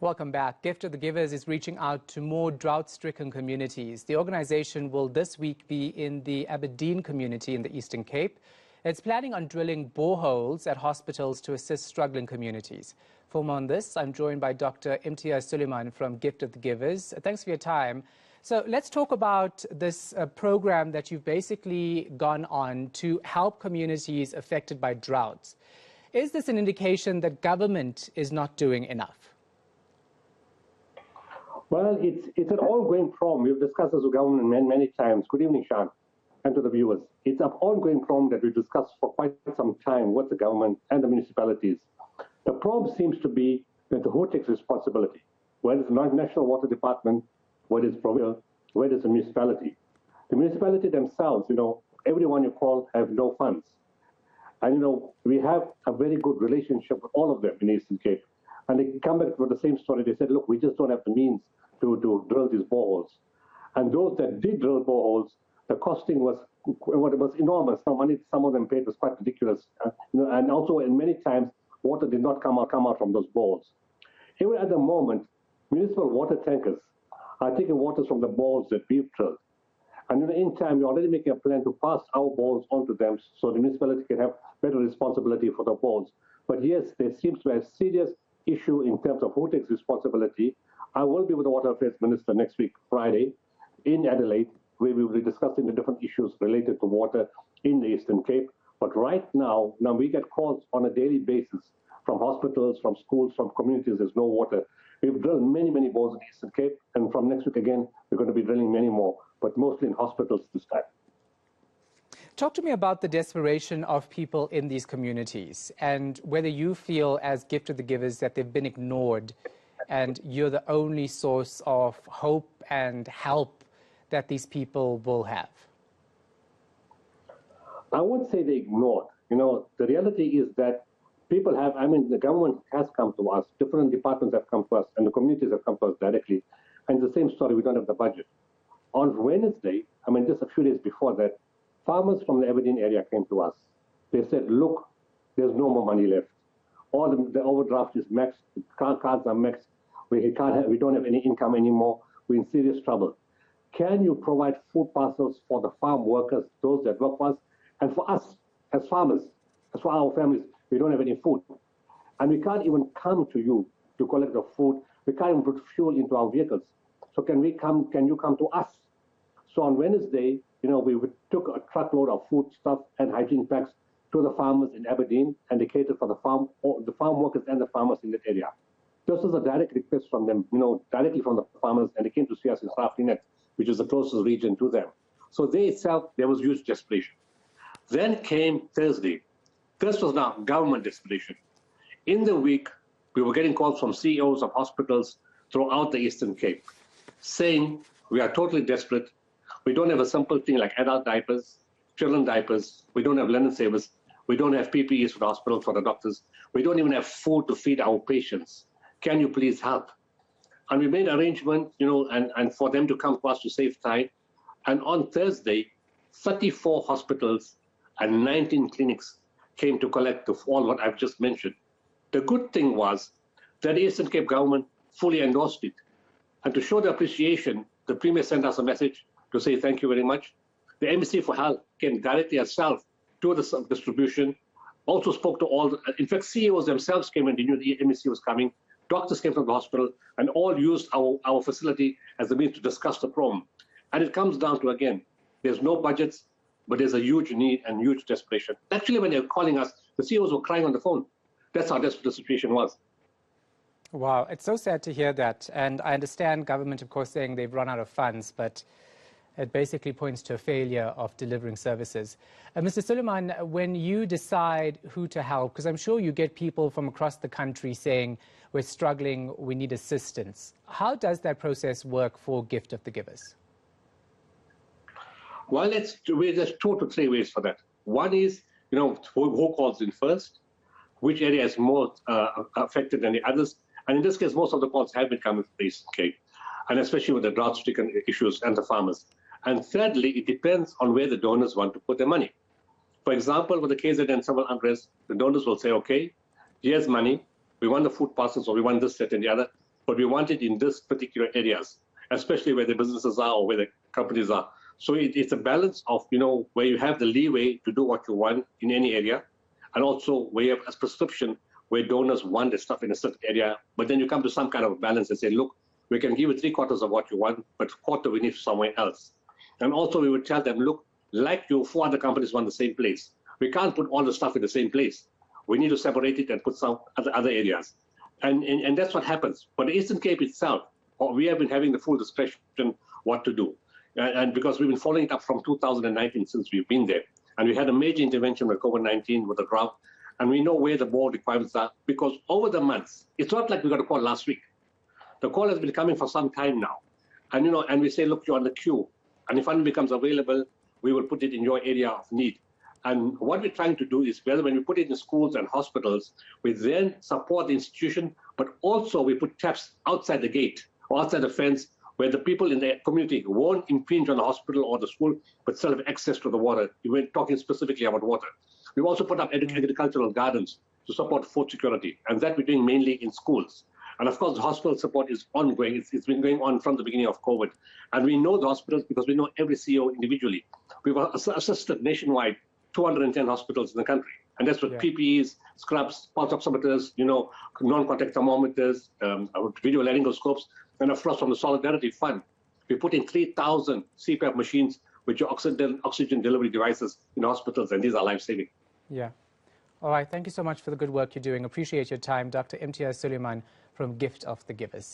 Welcome back. Gift of the Givers is reaching out to more drought-stricken communities. The organization will this week be in the Aberdeen community in the Eastern Cape. It's planning on drilling boreholes at hospitals to assist struggling communities. For more on this, I'm joined by Dr. Imtiaz Sooliman from Gift of the Givers. Thanks for your time. So let's talk about this program that you've basically gone on to help communities affected by droughts. Is this an indication that government is not doing enough? Well, it's an ongoing problem. We've discussed this with government many times. Good evening, Shahan, and to the viewers. It's an ongoing problem that we've discussed for quite some time with the government and the municipalities. The problem seems to be that who takes responsibility, whether it's the National Water Department, whether it's provincial, whether it's a municipality. The municipality themselves, everyone you call have no funds. And, we have a very good relationship with all of them in Eastern Cape. And they come back with the same story. They said, look, we just don't have the means to drill these boreholes. And those that did drill boreholes, the costing was enormous. The money some of them paid was quite ridiculous. And also, in many times, water did not come out from those boreholes. Even at the moment, municipal water tankers are taking waters from the boreholes that we've drilled. And in time, we're already making a plan to pass our boreholes onto them so the municipality can have better responsibility for the boreholes. But yes, there seems to be a serious issue in terms of who takes responsibility. I will be with the Water Affairs Minister next week, Friday, in Adelaide, where we will be discussing the different issues related to water in the Eastern Cape. But right now we get calls on a daily basis from hospitals, from schools, from communities. There's no water. We've drilled many boreholes in the Eastern Cape, and from next week again, we're going to be drilling many more, but mostly in hospitals this time. Talk to me about the desperation of people in these communities and whether you feel as Gift of the Givers that they've been ignored and you're the only source of hope and help that these people will have. I wouldn't say they ignored. The reality is that people have, the government has come to us, different departments have come to us, and the communities have come to us directly. And the same story, we don't have the budget. On Wednesday, just a few days before that, farmers from the Aberdeen area came to us. They said, look, there's no more money left. All the overdraft is maxed, cards are maxed. We don't have any income anymore. We're in serious trouble. Can you provide food parcels for the farm workers, those that work for us, and for us as farmers, as for our families? We don't have any food. And we can't even come to you to collect the food. We can't even put fuel into our vehicles. So can you come to us? So on Wednesday, we took a truckload of food stuff and hygiene packs to the farmers in Aberdeen, and they catered for the farm workers and the farmers in that area. This was a direct request from them, directly from the farmers, and they came to see us in South-Net, which is the closest region to them. So there was huge desperation. Then came Thursday. This was now government desperation. In the week, we were getting calls from CEOs of hospitals throughout the Eastern Cape saying, we are totally desperate. We don't have a simple thing like adult diapers, children diapers. We don't have linen savers. We don't have PPEs for the hospital, for the doctors. We don't even have food to feed our patients. Can you please help? And we made arrangements, and for them to come to us to save time. And on Thursday, 34 hospitals and 19 clinics came to collect all what I've just mentioned. The good thing was that the Eastern Cape government fully endorsed it. And to show the appreciation, the Premier sent us a message to say thank you very much. The Embassy for Health came directly herself to the distribution, also spoke to in fact, CEOs themselves came and they knew the embassy was coming. Doctors came from the hospital and all used our facility as a means to discuss the problem. And it comes down to, again, there's no budgets, but there's a huge need and huge desperation. Actually, when they were calling us, the CEOs were crying on the phone. That's how desperate the situation was. Wow, it's so sad to hear that. And I understand government, of course, saying they've run out of funds, but it basically points to a failure of delivering services. Mr. Sooliman, when you decide who to help, because I'm sure you get people from across the country saying, we're struggling, we need assistance. How does that process work for Gift of the Givers? Well, there's 2 to 3 ways for that. One is, who calls in first, which area is more affected than the others. And in this case, most of the calls have been coming from the Eastern Cape, and especially with the drought-stricken issues and the farmers. And thirdly, it depends on where the donors want to put their money. For example, with the KZN civil unrest, the donors will say, okay, here's money. We want the food parcels, or we want this, that, and the other. but we want it in this particular areas, especially where the businesses are or where the companies are. So it's a balance of, where you have the leeway to do what you want in any area, and also where you have a prescription where donors want the stuff in a certain area, but then you come to some kind of balance and say, look, we can give you 3/4 of what you want, but 1/4 we need somewhere else. And also we would tell them, look, like you, 4 other companies want the same place. We can't put all the stuff in the same place. We need to separate it and put some other areas. And that's what happens. But the Eastern Cape itself, we have been having the full discretion what to do. And because we've been following it up from 2019 since we've been there. And we had a major intervention with COVID-19 with the drought. And we know where the board requirements are, because over the months, it's not like we got a call last week. The call has been coming for some time now. And, and we say, look, you're on the queue. And if funding becomes available, we will put it in your area of need. And what we're trying to do is, whether when we put it in schools and hospitals, we then support the institution, but also we put taps outside the gate or outside the fence, where the people in the community won't impinge on the hospital or the school, but still have access to the water. We're talking specifically about water. We've also put up agricultural gardens to support food security, and that we're doing mainly in schools. And of course, the hospital support is ongoing. It's been going on from the beginning of COVID. And we know the hospitals because we know every CEO individually. We've assisted nationwide 210 hospitals in the country. And that's with PPEs, scrubs, pulse oximeters, non-contact thermometers, video laryngoscopes, and of course from the Solidarity Fund, we put in 3,000 CPAP machines, which are oxygen delivery devices in hospitals, and these are life-saving. Yeah. All right. Thank you so much for the good work you're doing. Appreciate your time, Dr. Imtiaz Sooliman from Gift of the Givers.